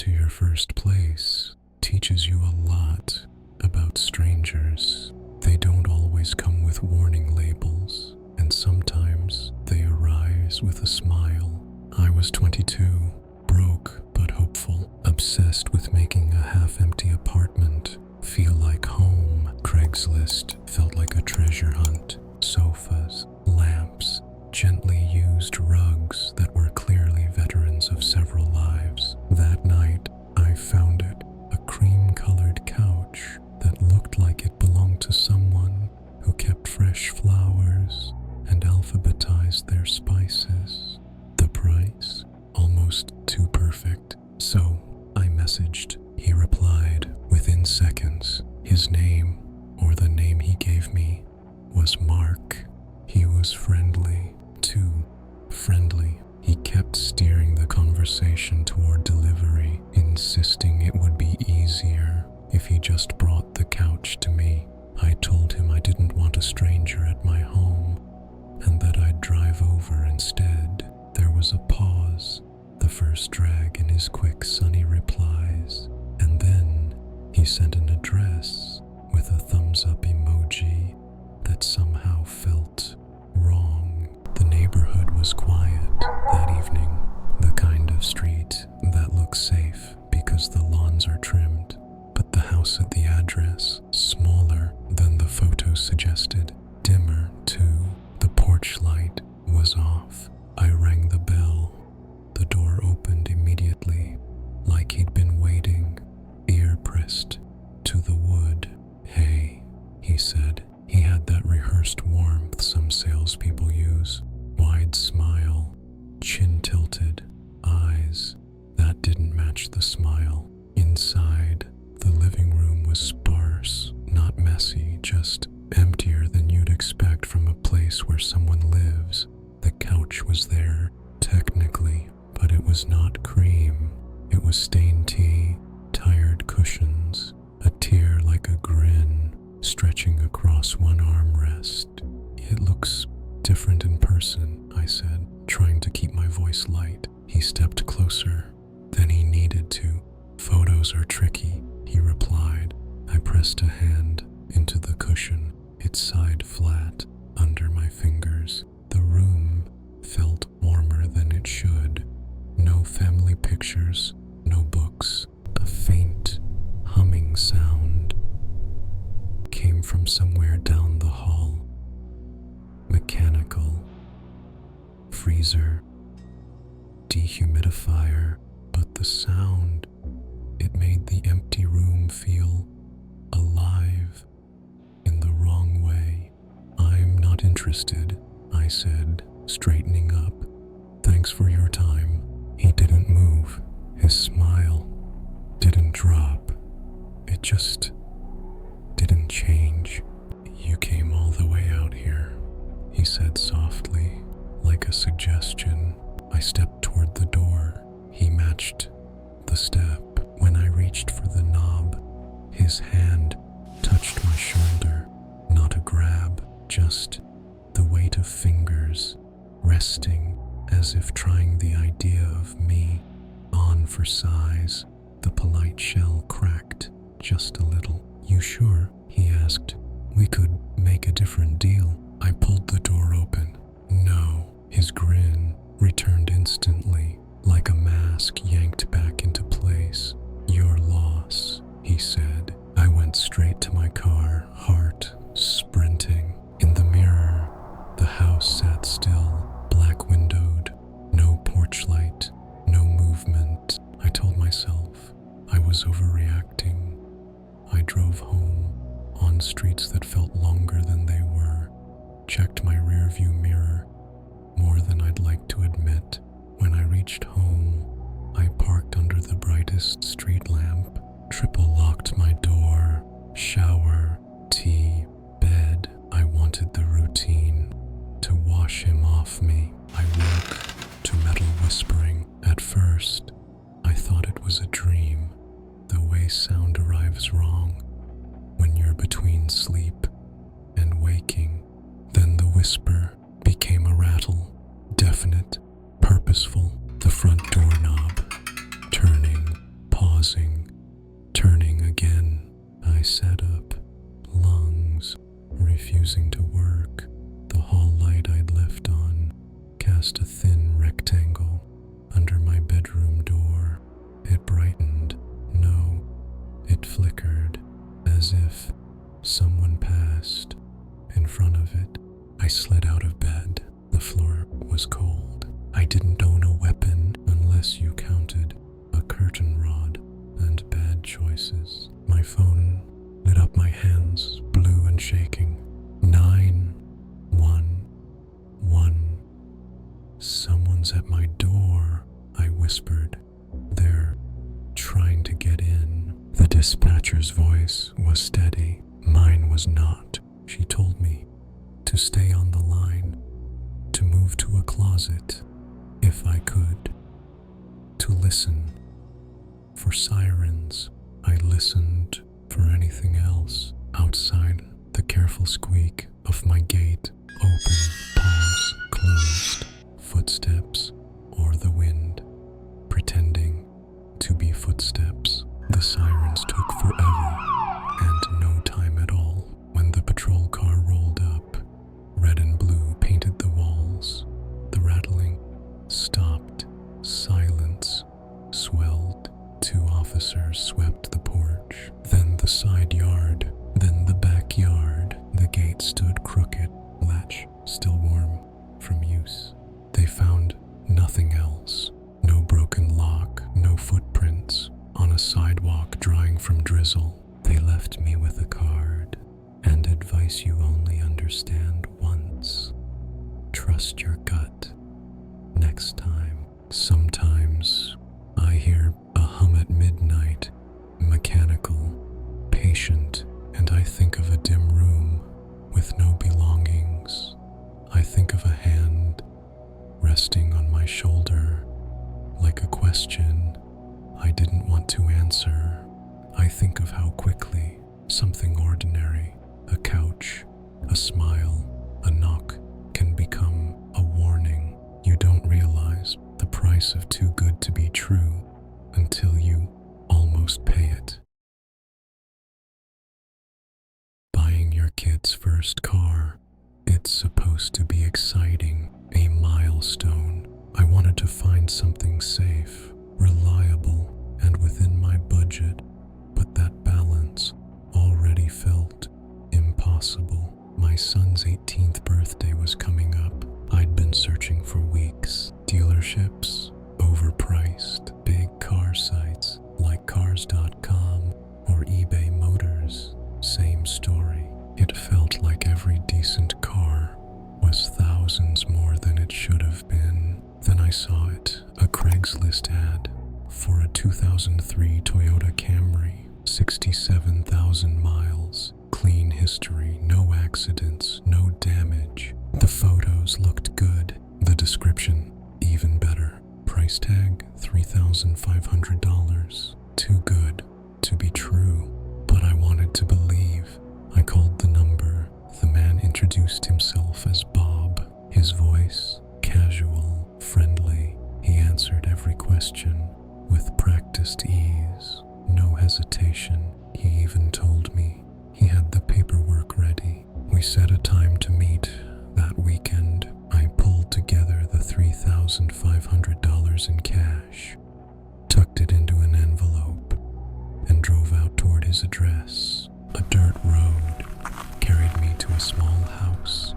to your first place teaches you a lot about strangers. They don't always come with warning labels, and sometimes they arise with a smile. I was 22, broke but hopeful, obsessed with making a half-empty apartment feel like home. Craigslist felt like a treasure hunt. Sofas, lamps, gently used rugs that were clearly veterans of several lives. That night, I found it, a cream-colored couch that looked like it belonged to someone who kept fresh flowers and alphabetized their spices. The price? Almost too perfect. So I messaged. He replied within seconds. His name, or the name he gave me, was Mark. He was friendly, too friendly. He kept steering the conversation toward delivery, insisting it would be easier if he just brought the couch to me. I told him I didn't want a stranger at my home, and that I'd drive over instead. There was a pause, the first drag in his quick, sunny replies, and then he sent an address with a thumbs-up emoji that somehow felt wrong. The neighborhood was quiet that evening, the kind of street that looks safe because the lawns are trimmed, but the house at the address, smaller than the photo suggested, dimmer too. The porch light was off. I rang the bell. The door opened immediately, like he'd been waiting, ear pressed to the wood. "Hey," he said. He had that rehearsed warmth some salespeople use. Wide smile, chin tilted, eyes that didn't match the smile. Inside, the living room was sparse, not messy, just emptier than you'd expect from a place where someone lives. The couch was there, technically, but it was not cream. It was stained tea, tired cushions, a tear like a grin stretching across one armrest. "It looks different in person," I said, trying to keep my voice light. He stepped closer than he needed to. "Photos are tricky," he replied. I pressed a hand into the cushion, its side flat under my fingers. The room felt warmer than it should. No family pictures, no books. A faint humming sound came from somewhere down the hall. Mechanical. Freezer. Dehumidifier. But the sound, it made the empty room feel alive in the wrong way. "I'm not interested," I said, straightening up. "Thanks for your time." He didn't move. His smile didn't drop. It just didn't change. "You came all the way out here," he said softly, like a suggestion. I stepped toward the door. He matched the step. When I reached for the knob, his hand touched my shoulder. Not a grab, just the weight of fingers resting as if trying the idea of me on for size. The polite shell cracked just a little. "You sure?" he asked. "We could make a different deal." I pulled the door open. "No." His grin returned instantly, like a mask yanked back into place. "Your loss," he said. I went straight to my car, heart sprinting. In the mirror, the house sat still, black windowed, no porch light, no movement. I told myself I was overreacting. I drove home on streets that felt longer than they were, checked my rearview mirror more than I'd like to admit. When I reached home, I parked under the brightest street lamp, triple locked my door, shower, tea, bed. I wanted the routine, to wash him off me. I woke to metal whispering. At first, I thought it was a dream. The way sound arrives wrong when you're between sleep and waking. Then the whisper became a rattle, definite, purposeful. The front doorknob turning, rectangle under my bedroom door. It brightened. No, it flickered, as if someone passed in front of it. I slid out of bed. The floor was cold. I didn't own a weapon unless you counted a curtain rod and bad choices. My phone lit up, my hands blue and shaking. 911. Someone's at my door, I whispered. They're trying to get in. The dispatcher's voice was steady. Mine was not. She told me to stay on the line, to move to a closet if I could, to listen for sirens. I listened for anything else. Outside, the careful squeak of my gate, open, pause, closed, footsteps, or the wind, pretending to be footsteps. The sirens took forever and no time at all. When the patrol car rolled up, red and blue painted the walls. The rattling stopped. Silence swelled. 2 officers swept the porch, then the side yard, then the backyard. The gate stood crooked, latch still warm from use. They found nothing else. No broken lock, no footprints on a sidewalk drying from drizzle. They left me with a card and advice you only understand once. Trust your gut. Next time. Sometimes I hear a hum at midnight, mechanical, patient, and I think of a dim room with no belongings. I think of a hand resting on my shoulder like a question I didn't want to answer. I think of how quickly something ordinary, a couch, a smile, a knock, can become a warning. You don't realize the price of too good to be true until you almost pay it. Buying your kid's first car. It's supposed to be exciting, a milestone. I wanted to find something safe, reliable, and within my budget, but that balance already felt impossible. My son's 18th birthday was coming up. I'd been searching for weeks. Dealerships, overpriced, big car sites like cars.com or eBay Motors, same story. It felt like every decent car was thousands more than it should have been. Then I saw it, a Craigslist ad for a 2003 Toyota Camry, 67,000 miles, clean history, no accidents, no damage. The photos looked good, the description even better. Price tag $3,500. Too good to be true, but I wanted to believe. I called the number. The man introduced himself as Bob, his voice casual, friendly. He answered every question with practiced ease, no hesitation. He even told me he had the paperwork ready. We set a time to meet that weekend. I pulled together the $3,500 in cash, tucked it into an envelope, and drove out toward his address. A dirt road carried me to a small house,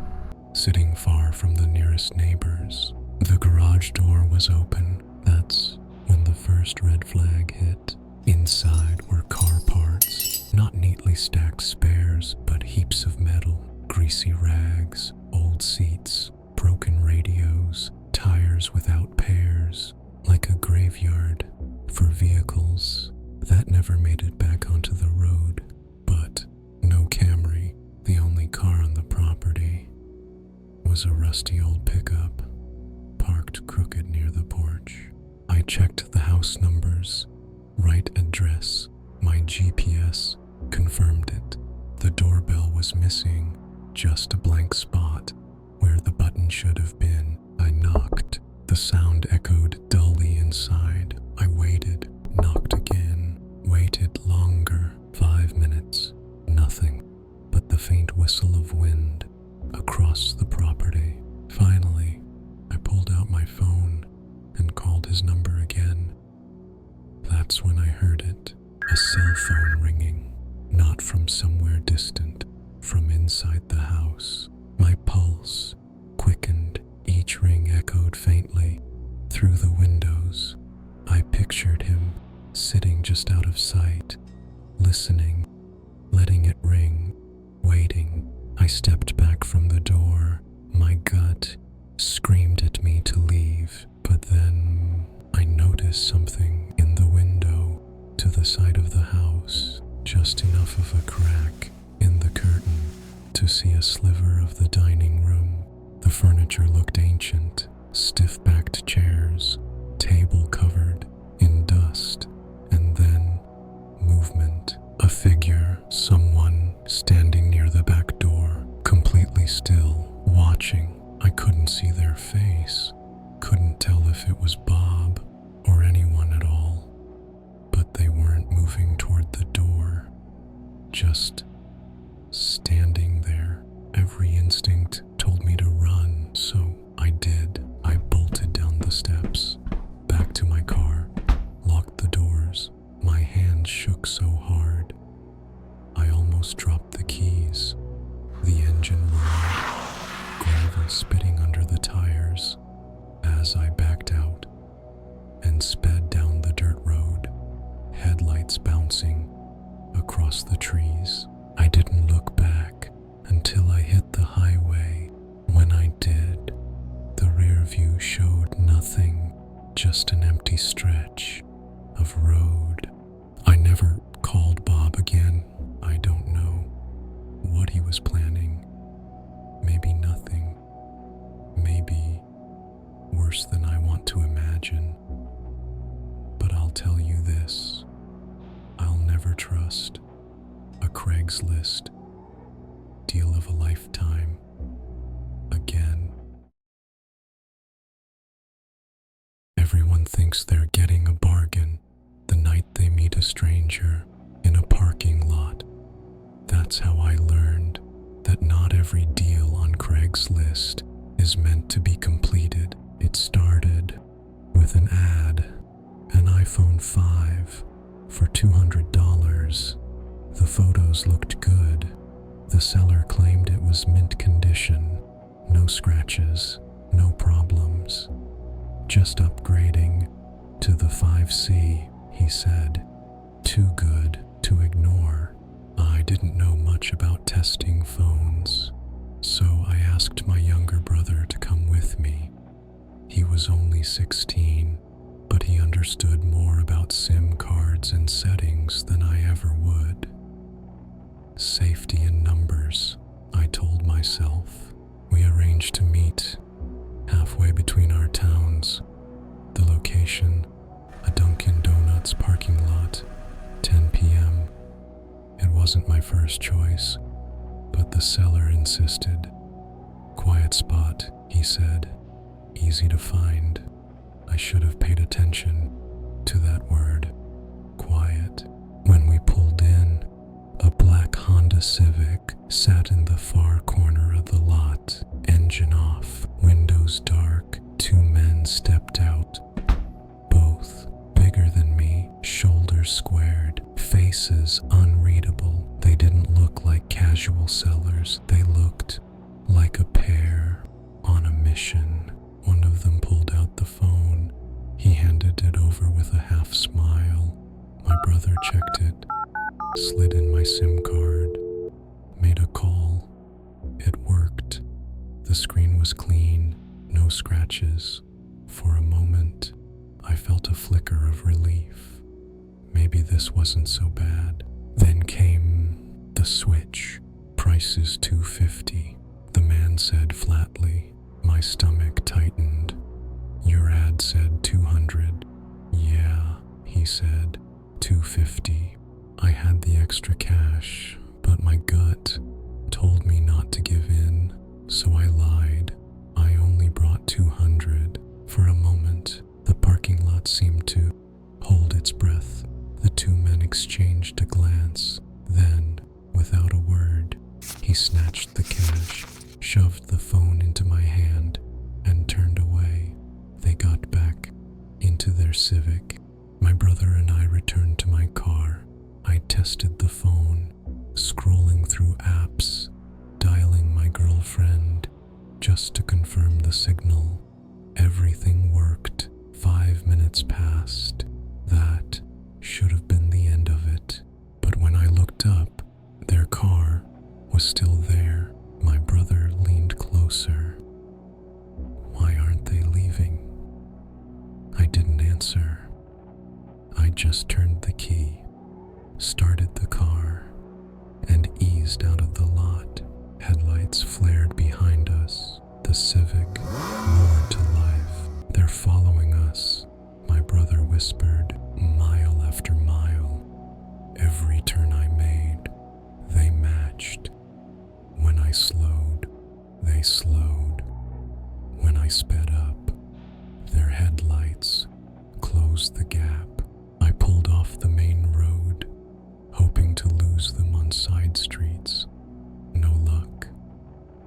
sitting far from the nearest neighbors. The garage door was open. That's when the first red flag hit. Inside were car parts, not neatly stacked spares, but heaps of metal, greasy rags, old seats, broken radios, tires without pairs, like a graveyard for vehicles that never made it back onto the road. But no Camry. The only car on the property was a rusty old pickup, parked crooked near the porch. I checked the house numbers, right address. My GPS confirmed it. The doorbell was missing, just a blank spot where the button should have been. I knocked. The sound echoed dully inside. I waited, knocked again, waited longer. 5 minutes, nothing but the faint whistle of wind across the property. Finally, I pulled out my phone his number again. That's when I heard it, a cell phone ringing, not from somewhere distant, from inside the house. My pulse quickened, each ring echoed faintly through the windows. I pictured him sitting just out of sight, listening, letting it ring, waiting. I stepped back from the door. My gut screamed at me to leave, but then I noticed something in the window to the side of the house, just enough of a crack in the curtain to see a sliver of the dining room. The furniture looked ancient, stiff-backed chairs, table covered in dust, and then movement. A figure, someone standing near the back door, completely still, watching. I couldn't see their face, couldn't tell if it was Bob or anyone at all, but they weren't moving toward the door, just standing there. Every instinct told me to run, so I did. I bolted down the steps, back to my car, locked the doors. My hand shook so hard, I almost dropped the keys. The engine roared, gravel spitting under the tires as I backed out and sped down the dirt road, headlights bouncing across the trees. I didn't look back until I hit the highway. When I did, the rear view showed nothing, just an empty stretch of road. I never called Bob again. I don't know what he was planning. Maybe nothing. Maybe worse than I want to imagine. But I'll tell you this, I'll never trust a Craigslist deal of a lifetime again. Everyone thinks they're getting a bargain the night they meet a stranger in a parking lot. That's how I learned that not every deal on Craigslist is meant to be completed. It started with an ad, an iPhone 5 for $200. The photos looked good. The seller claimed it was mint condition, no scratches, no problems. Just upgrading to the 5C, he said. Too good to ignore. I didn't know much about testing phones, so I asked my younger brother to come with me. He was only 16, but he understood more about SIM cards and settings than I ever would. Safety in numbers, I told myself. We arranged to meet halfway between our towns. The location, a Dunkin' Donuts parking lot, 10 p.m. It wasn't my first choice, but the seller insisted. Quiet spot, he said. Easy to find. I should have paid attention to that word, quiet. When we pulled in, a black Honda Civic sat in the far corner of the lot, engine off, windows dark. Two men stepped out, both bigger than me, shoulders squared, faces unreadable. They didn't look like casual sellers. They looked like a pair on a mission. One of them pulled out the phone. He handed it over with a half smile. My brother checked it, slid in my SIM card, made a call. It worked. The screen was clean, no scratches. For a moment, I felt a flicker of relief. Maybe this wasn't so bad. Then came the switch. Price is $250, the man said flatly. My stomach tightened. Your ad said 200. Yeah, he said, 250. I had the extra cash, but my gut told me not to give in, so I lied. I only brought 200. For a moment, the parking lot seemed to hold its breath. The two men exchanged a glance. Then, without a word, he snatched the cash, shoved the phone into my hand, and turned away. They got back into their Civic. My brother and I returned to my car. I tested the phone, scrolling through apps, dialing my girlfriend just to confirm the signal. Everything worked. 5 minutes passed. That should have been the end of it. But when I looked up, their car was still there. My brother leaned closer. Why aren't they leaving? I didn't answer. I just turned the key, started the car, and eased out of the lot. Headlights flared behind us. The Civic roared to life. They're following us, my brother whispered, mile after mile. Every turn I made, they matched. When I slowed, they slowed. When I sped up, their headlights closed the gap. I pulled off the main road, hoping to lose them on side streets. No luck.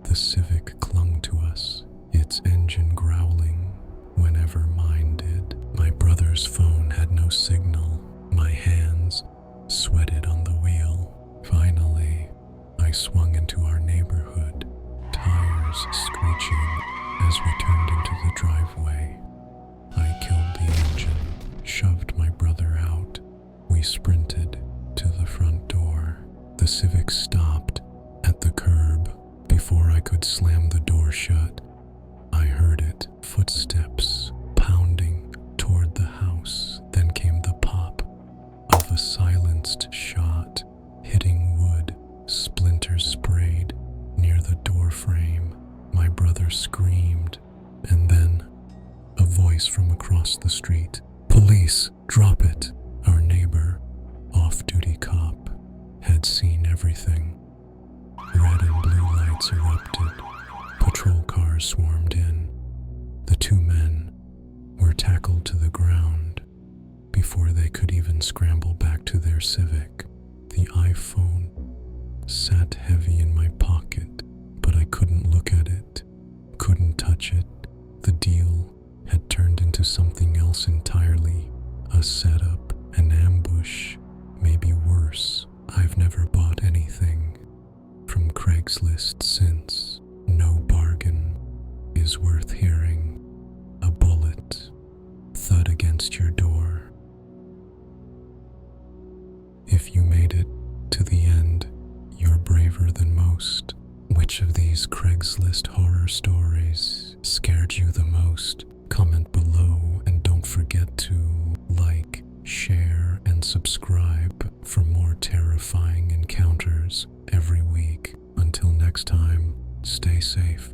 The Civic clung to us, its engine growling whenever mine did. My brother's phone had no signal. My hands sweated on the wheel. Finally, I swung into our neighborhood, tires screeching as we turned into the driveway. I killed the engine, shoved my brother out. We sprinted to the front door. The Civic stopped at the curb. Before I could slam the door shut, I heard it, footsteps pounding toward the house. Then came the pop of a silenced shot, hitting wood. Splinters sprayed near the door frame. My brother screamed, and then a voice from across the street. Police, drop it. Our neighbor, off-duty cop, had seen everything. Red and blue lights erupted. Patrol cars swarmed in. The two men were tackled to the ground before they could even scramble back to their Civic. The iPhone sat heavy in my pocket, but I couldn't look at it, couldn't touch it. The deal had turned into something else entirely, a setup, an ambush, maybe worse. I've never bought anything from Craigslist since. No bargain is worth hearing. A bullet thud against your door. If you made it to the end, you're braver than most. Which of these Craigslist horror stories scared you the most? Comment below and don't forget to like, share, and subscribe for more terrifying encounters every week. Until next time, stay safe.